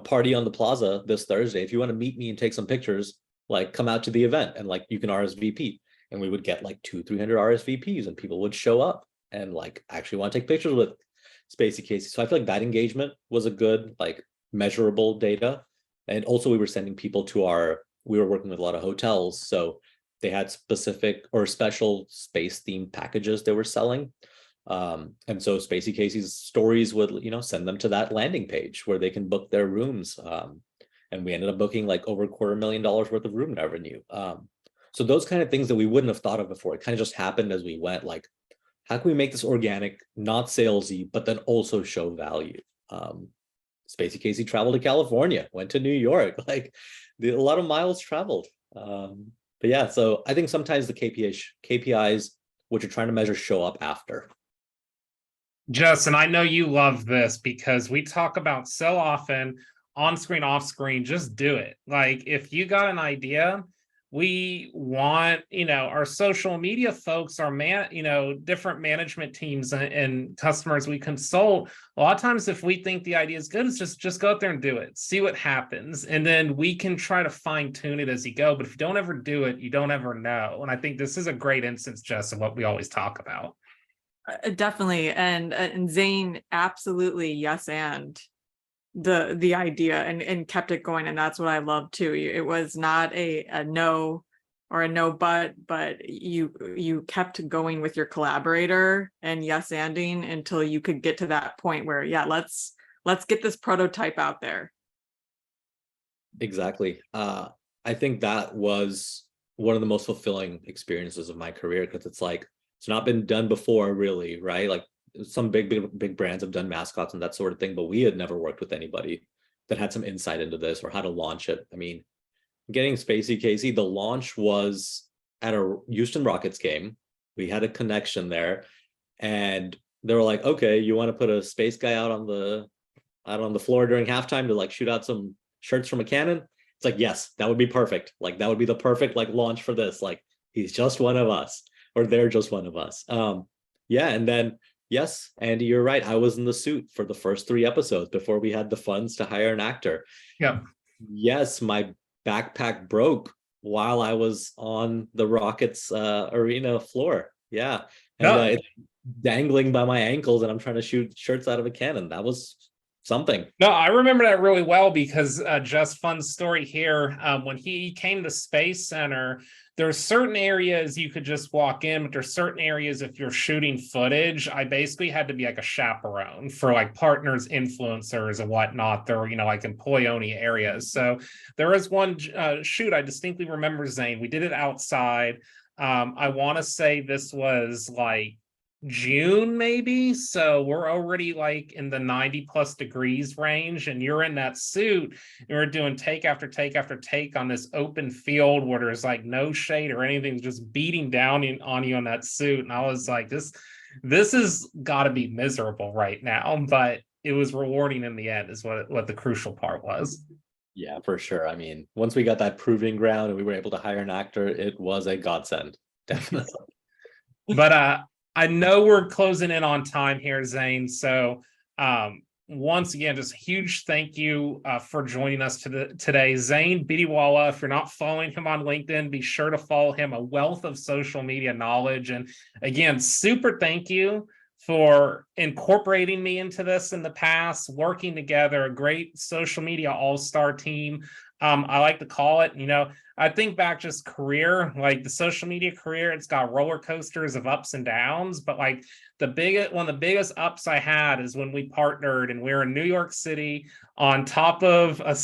Party on the Plaza this Thursday. If you want to meet me and take some pictures, like come out to the event and like you can RSVP. And we would get like 200-300 RSVPs and people would show up and like actually want to take pictures with Spacey Casey. So I feel like that engagement was a good, like measurable data. And also we were sending people we were working with a lot of hotels. So they had specific or special space themed packages they were selling. And so Spacey Casey's stories would, send them to that landing page where they can book their rooms. And we ended up booking like over $250,000 worth of room revenue. So those kind of things that we wouldn't have thought of before, it kind of just happened as we went, like how can we make this organic, not salesy, but then also show value? Spacey Casey traveled to California, went to New York, like a lot of miles traveled. But yeah, so I think sometimes the KPIs, what you're trying to measure, show up after. Justin, I know you love this because we talk about so often on screen, off screen, just do it. Like if you got an idea, we want, our social media folks, our different management teams and customers we consult. A lot of times, if we think the idea is good, it's just go out there and do it, see what happens. And then we can try to fine tune it as you go. But if you don't ever do it, you don't ever know. And I think this is a great instance, Jess, of what we always talk about. Definitely. And Zane, absolutely. Yes. And the idea and kept it going. And that's what I love too. It was not a no or a no, but you kept going with your collaborator and yes anding until you could get to that point where, yeah, let's get this prototype out there. Exactly. I think that was one of the most fulfilling experiences of my career, because it's like, it's not been done before, really, right? Like some big brands have done mascots and that sort of thing, but we had never worked with anybody that had some insight into this or how to launch it. I mean, getting Spacey Casey, the launch was at a Houston Rockets game. We had a connection there, and they were like, "Okay, you want to put a space guy out on the floor during halftime to like shoot out some shirts from a cannon?" It's like, yes, that would be perfect. Like that would be the perfect like launch for this. Like he's just one of us, or they're just one of us. Yeah, and then yes, Andy, you're right. I was in the suit for the first 3 episodes before we had the funds to hire an actor. Yeah. Yes, my backpack broke while I was on the Rockets arena floor. Yeah, and it's dangling by my ankles, and I'm trying to shoot shirts out of a cannon. That was something. No, I remember that really well because Just Fun's story here, when he came to Space Center, there's certain areas you could just walk in, but there's certain areas if you're shooting footage, I basically had to be like a chaperone for like partners, influencers and whatnot. There were, like employee-only areas. So there was one shoot I distinctly remember, Zane. We did it outside. I want to say this was like June maybe, so we're already like in the 90 plus degrees range, and you're in that suit and we're doing take after take after take on this open field where there's like no shade or anything, just beating down on you in that suit. And I was like, this has got to be miserable right now, but it was rewarding in the end is what the crucial part was. Yeah, for sure. I mean, once we got that proving ground and we were able to hire an actor, it was a godsend, definitely. But I know we're closing in on time here, Zane. So once again, just a huge thank you for joining us today. Zane Bidiwala, if you're not following him on LinkedIn, be sure to follow him, a wealth of social media knowledge. And again, super thank you for incorporating me into this in the past, working together, a great social media all-star team. I like to call it, I think back just career, like the social media career, it's got roller coasters of ups and downs, but like one of the biggest ups I had is when we partnered and we were in New York City on top of a,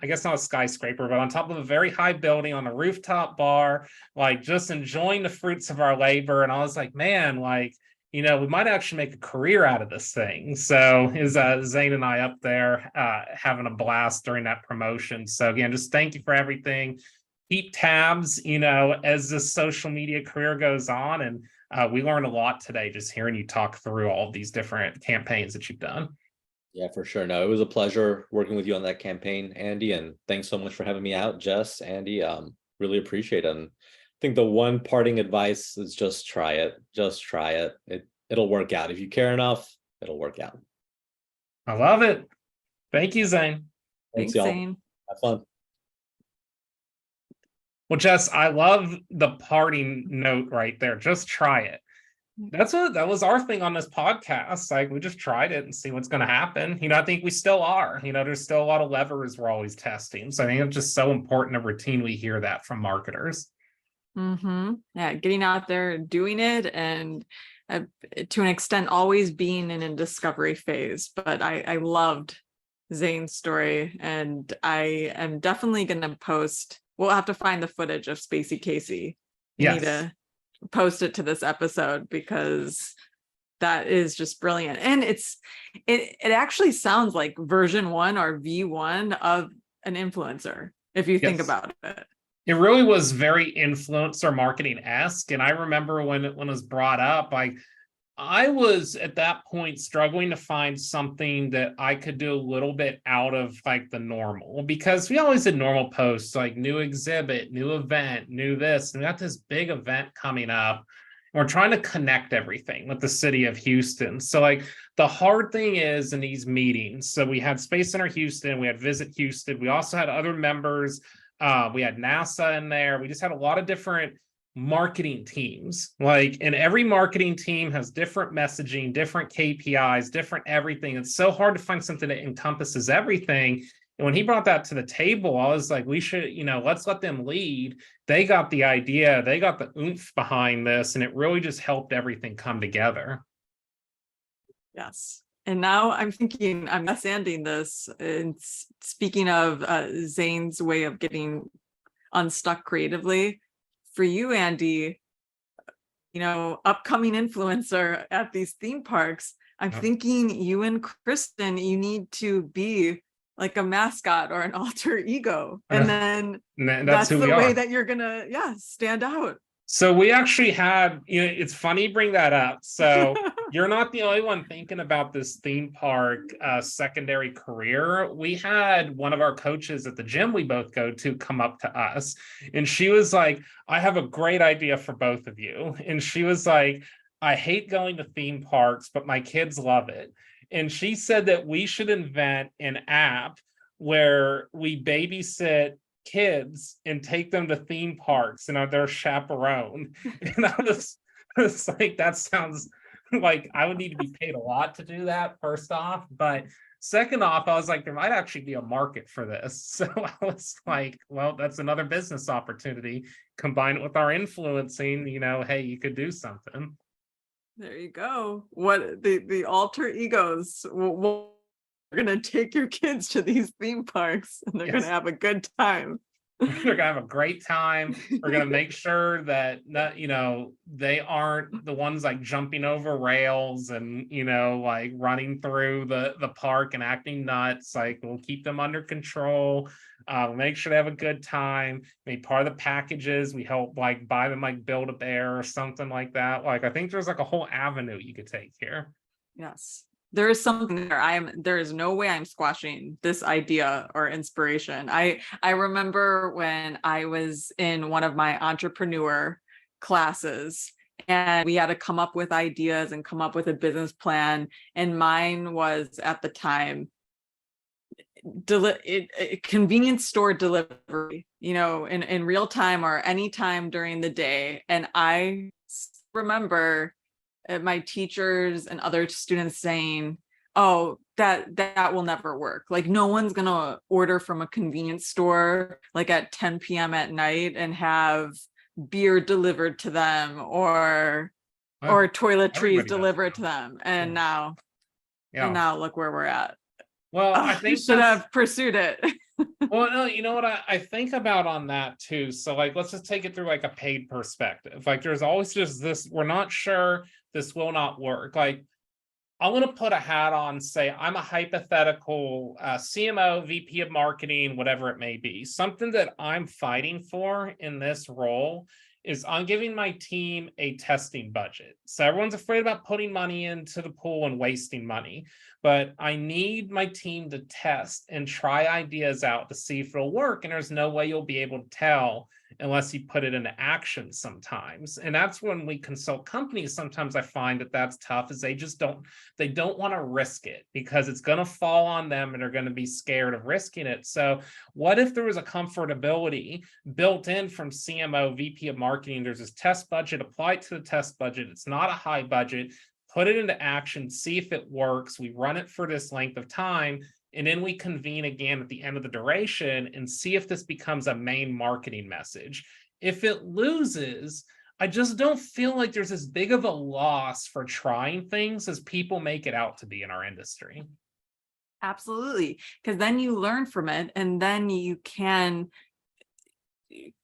I guess not a skyscraper, but on top of a very high building on a rooftop bar, like just enjoying the fruits of our labor. And I was like, man, like, we might actually make a career out of this thing. So is Zane and I up there having a blast during that promotion. So again, just thank you for everything. Keep tabs, as this social media career goes on. And we learned a lot today just hearing you talk through all of these different campaigns that you've done. Yeah, for sure. No, it was a pleasure working with you on that campaign, Andy. And thanks so much for having me out, Jess, Andy. Really appreciate it. And I think the one parting advice is just try it. Just try it. It'll work out. If you care enough, it'll work out. I love it. Thank you, Zane. Thanks, y'all. Zane. Have fun. Well, Jess, I love the parting note right there. Just try it. That was our thing on this podcast. Like we just tried it and see what's going to happen. I think we still are. There's still a lot of levers we're always testing. So I think it's just so important to routinely hear that from marketers. Mm-hmm. Yeah, getting out there and doing it, and to an extent always being in a discovery phase. But I loved Zane's story, and I am definitely going to post. We'll have to find the footage of Spacey Casey. We Yes. need to post it to this episode because that is just brilliant. And it actually sounds like version 1 or V1 of an influencer, if you think Yes. about it. It really was very influencer marketing-esque. And I remember when it was brought up, I was at that point struggling to find something that I could do a little bit out of like the normal, because we always did normal posts like new exhibit, new event, new this, and we got this big event coming up. And we're trying to connect everything with the city of Houston. So like the hard thing is in these meetings. So we had Space Center Houston, we had Visit Houston, we also had other members. We had NASA in there. We just had a lot of different marketing teams, like, and every marketing team has different messaging, different KPIs, different everything. It's so hard to find something that encompasses everything. And when he brought that to the table, I was like, we should, let's let them lead. They got the idea, they got the oomph behind this, and it really just helped everything come together. Yes. And now I'm thinking, I'm ending this. And speaking of Zane's way of getting unstuck creatively, for you, Andy, upcoming influencer at these theme parks, I'm thinking you and Kristen, you need to be like a mascot or an alter ego. And then that's the way that you're gonna, stand out. So we actually had, it's funny you bring that up. So you're not the only one thinking about this theme park secondary career. We had one of our coaches at the gym we both go to come up to us, and she was like, I have a great idea for both of you. And she was like, I hate going to theme parks, but my kids love it. And she said that we should invent an app where we babysit kids and take them to theme parks and are their chaperone. And I was like, that sounds like I would need to be paid a lot to do that, first off. But second off, I was like, there might actually be a market for this. So I was like, well, that's another business opportunity. Combine it with our influencing, hey, you could do something. There you go. What the alter egos. We're going to take your kids to these theme parks and they're going to have a good time. They're gonna have a great time. We're gonna make sure that they aren't the ones like jumping over rails and like running through the park and acting nuts. Like, we'll keep them under control. Make sure they have a good time. Maybe part of the packages we help like buy them like Build-A-Bear or something like that. Like, I think there's like a whole avenue you could take here. Yes. There is something there is no way I'm squashing this idea or inspiration. I remember when I was in one of my entrepreneur classes and we had to come up with ideas and come up with a business plan. And mine was at the time, convenience store delivery, in real time or anytime during the day. And I remember my teachers and other students saying, oh, that will never work. Like, no one's gonna order from a convenience store like at 10 p.m. at night and have beer delivered to them or toiletries delivered to them. And now look where we're at. Well, I think should have pursued it. Well, no, you know what I think about on that too. So like, let's just take it through like a paid perspective. Like, there's always just this, we're not sure this will not work. Like, I want to put a hat on, say I'm a hypothetical CMO, VP of marketing, whatever it may be. Something that I'm fighting for in this role is I'm giving my team a testing budget. So everyone's afraid about putting money into the pool and wasting money, but I need my team to test and try ideas out to see if it'll work. And there's no way you'll be able to tell unless you put it into action sometimes. And that's when we consult companies. Sometimes I find that that's tough, is they don't want to risk it because it's going to fall on them and they're going to be scared of risking it. So what if there was a comfortability built in from CMO, VP of marketing? There's this test budget, apply it to the test budget. It's not a high budget. Put it into action, see if it works. We run it for this length of time. And then we convene again at the end of the duration and see if this becomes a main marketing message. If it loses, I just don't feel like there's as big of a loss for trying things as people make it out to be in our industry. Absolutely. Because then you learn from it and then you can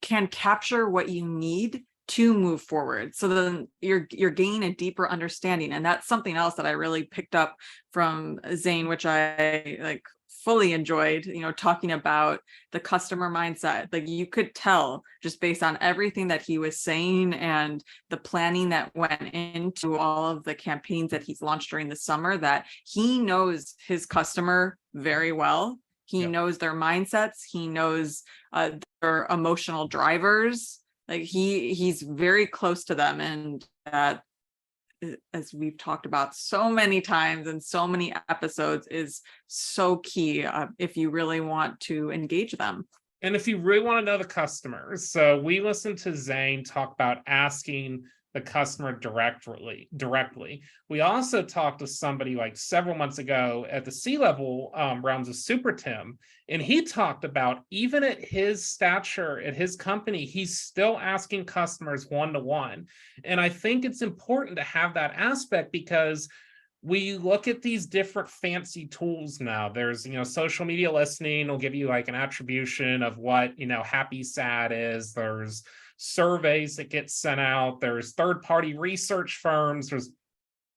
capture what you need to move forward. So then you're gaining a deeper understanding. And that's something else that I really picked up from Zane, which I like fully enjoyed, talking about the customer mindset. Like you could tell just based on everything that he was saying and the planning that went into all of the campaigns that he's launched during the summer, that he knows his customer very well. He Yep. knows their mindsets. He knows their emotional drivers. Like he's very close to them, and that, as we've talked about so many times and so many episodes, is so key if you really want to engage them. And if you really want to know the customers, so we listened to Zane talk about asking the customer directly. We also talked to somebody like several months ago at the C-level realms of Super Tim, and he talked about even at his stature, at his company, he's still asking customers one-to-one. And I think it's important to have that aspect because we look at these different fancy tools now. There's, social media listening will give you like an attribution of what, happy, sad is. There's surveys that get sent out. There's third-party research firms. There's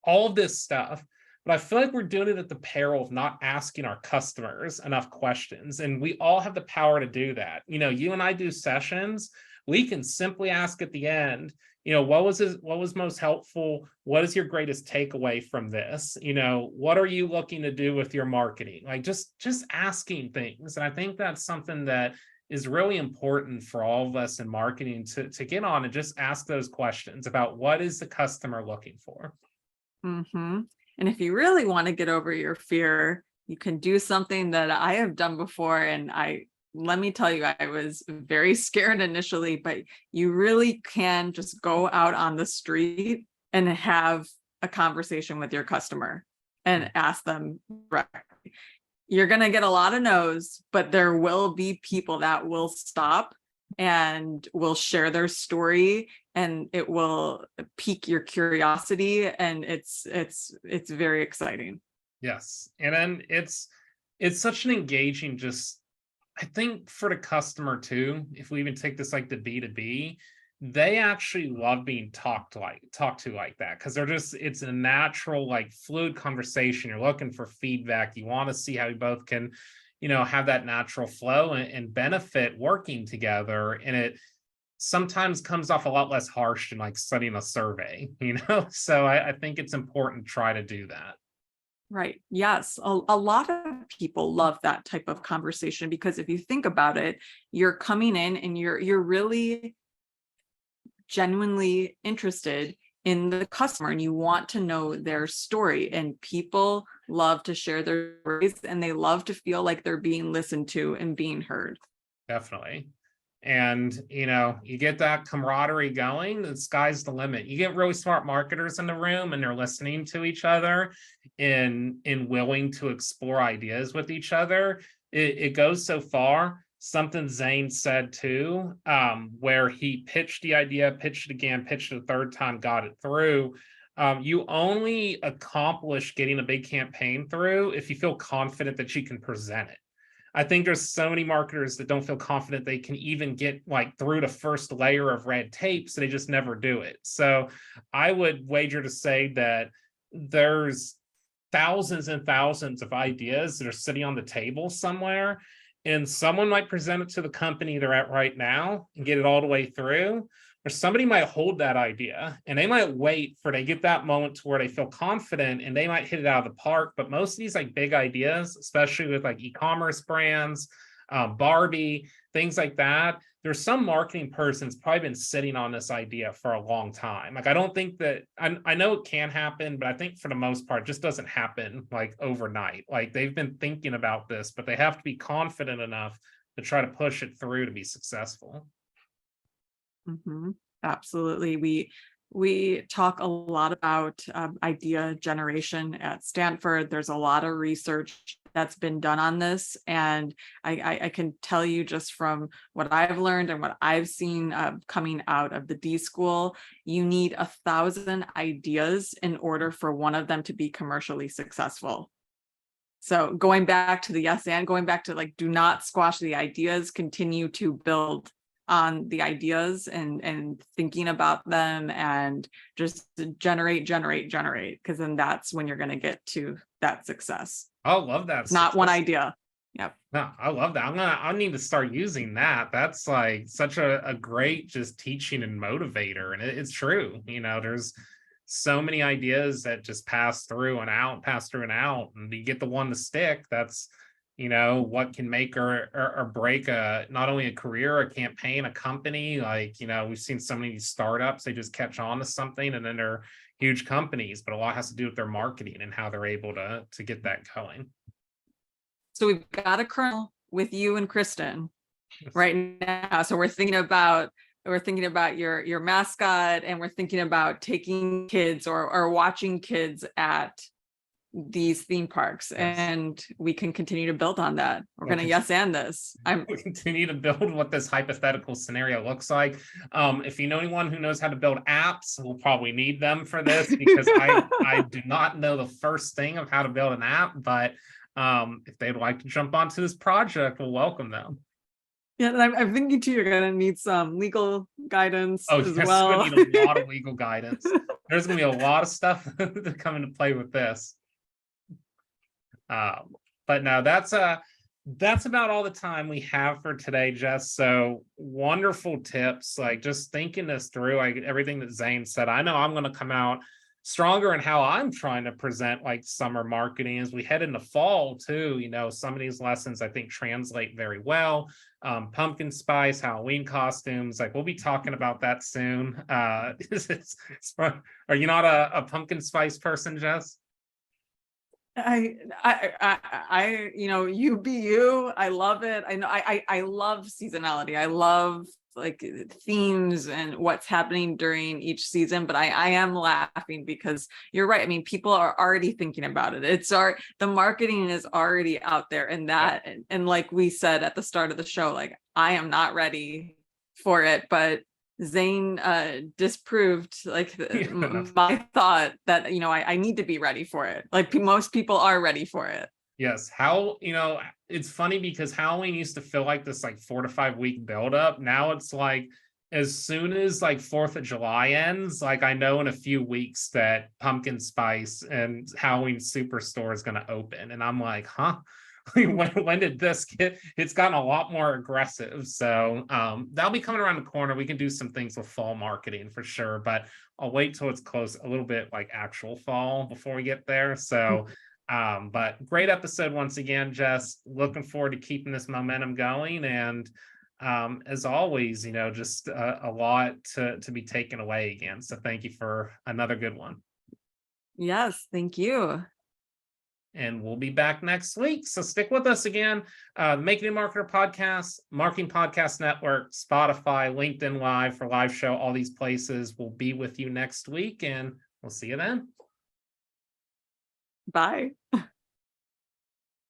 all of this stuff. But I feel like we're doing it at the peril of not asking our customers enough questions. And we all have the power to do that. You and I do sessions. We can simply ask at the end, what was most helpful? What is your greatest takeaway from this? What are you looking to do with your marketing? Like just asking things. And I think that's something that is really important for all of us in marketing to get on and just ask those questions about what is the customer looking for. Mm-hmm. And if you really want to get over your fear, you can do something that I have done before. And let me tell you, I was very scared initially, but you really can just go out on the street and have a conversation with your customer and ask them directly. You're going to get a lot of no's, but there will be people that will stop and will share their story, and it will pique your curiosity. And it's very exciting. Yes. And then it's such an engaging, I think for the customer too, if we even take this like the B2B, they actually love being talked to like that, because it's a natural, like fluid conversation. You're looking for feedback. You want to see how you both can, have that natural flow and benefit working together. And it sometimes comes off a lot less harsh than like studying a survey, So I think it's important to try to do that. Right. Yes. A lot of people love that type of conversation, because if you think about it, you're coming in and you're really genuinely interested in the customer and you want to know their story, and people love to share their stories and they love to feel like they're being listened to and being heard. Definitely. And, you get that camaraderie going, the sky's the limit. You get really smart marketers in the room and they're listening to each other and willing to explore ideas with each other. It goes so far. Something Zane said too, where he pitched the idea, pitched it again, pitched it a third time, got it through. You only accomplish getting a big campaign through if you feel confident that you can present it. I think there's so many marketers that don't feel confident they can even get like through the first layer of red tape, so they just never do it. So I would wager to say that there's thousands and thousands of ideas that are sitting on the table somewhere, and someone might present it to the company they're at right now and get it all the way through, or somebody might hold that idea and they might wait for they get that moment to where they feel confident and they might hit it out of the park. But most of these like big ideas, especially with like e-commerce brands, Barbie, things like that, there's some marketing person's probably been sitting on this idea for a long time. Like, I don't think that, I know it can happen, but I think for the most part, it just doesn't happen like overnight. Like, they've been thinking about this, but they have to be confident enough to try to push it through to be successful. Mm-hmm. Absolutely. We talk a lot about idea generation at Stanford. There's a lot of research that's been done on this. And I can tell you just from what I've learned and what I've seen coming out of the D School, you need 1,000 ideas in order for one of them to be commercially successful. So going back to the yes and, going back to like, do not squash the ideas, continue to build on the ideas and thinking about them and just generate, because then that's when you're going to get to that success. I love that. It's not one success. idea. Yep. No, I love that. I need to start using that. That's like such a great just teaching and motivator. And it's true. You know, there's so many ideas that just pass through and out, and you get the one to stick. That's, you know, what can make or break not only a career, a campaign, a company. Like, you know, we've seen so many startups, they just catch on to something and then they're huge companies, but a lot has to do with their marketing and how they're able to get that going. So we've got a kernel with you and Kristen right now. So we're thinking about your mascot, and we're thinking about taking kids or watching kids at these theme parks. Yes. And we can continue to build on that. We're going to Okay. yes and this. We continue to build what this hypothetical scenario looks like. If you know anyone who knows how to build apps, we'll probably need them for this, because I do not know the first thing of how to build an app, but if they'd like to jump onto this project, we'll welcome them. Yeah, and I'm thinking too, you're going to need some legal guidance as yes, well. we need a lot of legal guidance. There's going to be a lot of stuff to come into play with this. But no, that's about all the time we have for today, Jess. So wonderful tips, like just thinking this through, like everything that Zane said. I know I'm going to come out stronger in how I'm trying to present like summer marketing as we head into fall too. You know, some of these lessons I think translate very well. Pumpkin spice, Halloween costumes, like we'll be talking about that soon. Are you not a pumpkin spice person, Jess? I you know, you be you. I love it. I know I love seasonality. I love like themes and what's happening during each season, but I am laughing because you're right. I mean, people are already thinking about it. The marketing is already out there, and that and like we said at the start of the show, like I am not ready for it, but Zane disproved like my thought that, you know, I need to be ready for it. Like most people are ready for it. Yes. How, you know, it's funny because Halloween used to feel like this like 4 to 5 week buildup. Now it's like as soon as like 4th of July ends, like I know in a few weeks that Pumpkin Spice and Halloween Superstore is going to open. And I'm like, huh? when did this get? It's gotten a lot more aggressive. So that'll be coming around the corner. We can do some things with fall marketing for sure, but I'll wait till it's close a little bit like actual fall before we get there. So but great episode once again, Jess. Looking forward to keeping this momentum going. And as always, you know, just a lot to be taken away again. So thank you for another good one. Yes, thank you. And we'll be back next week. So stick with us again. Making a Marketer podcast, Marketing Podcast Network, Spotify, LinkedIn Live for live show, all these places. We'll be with you next week, and we'll see you then. Bye.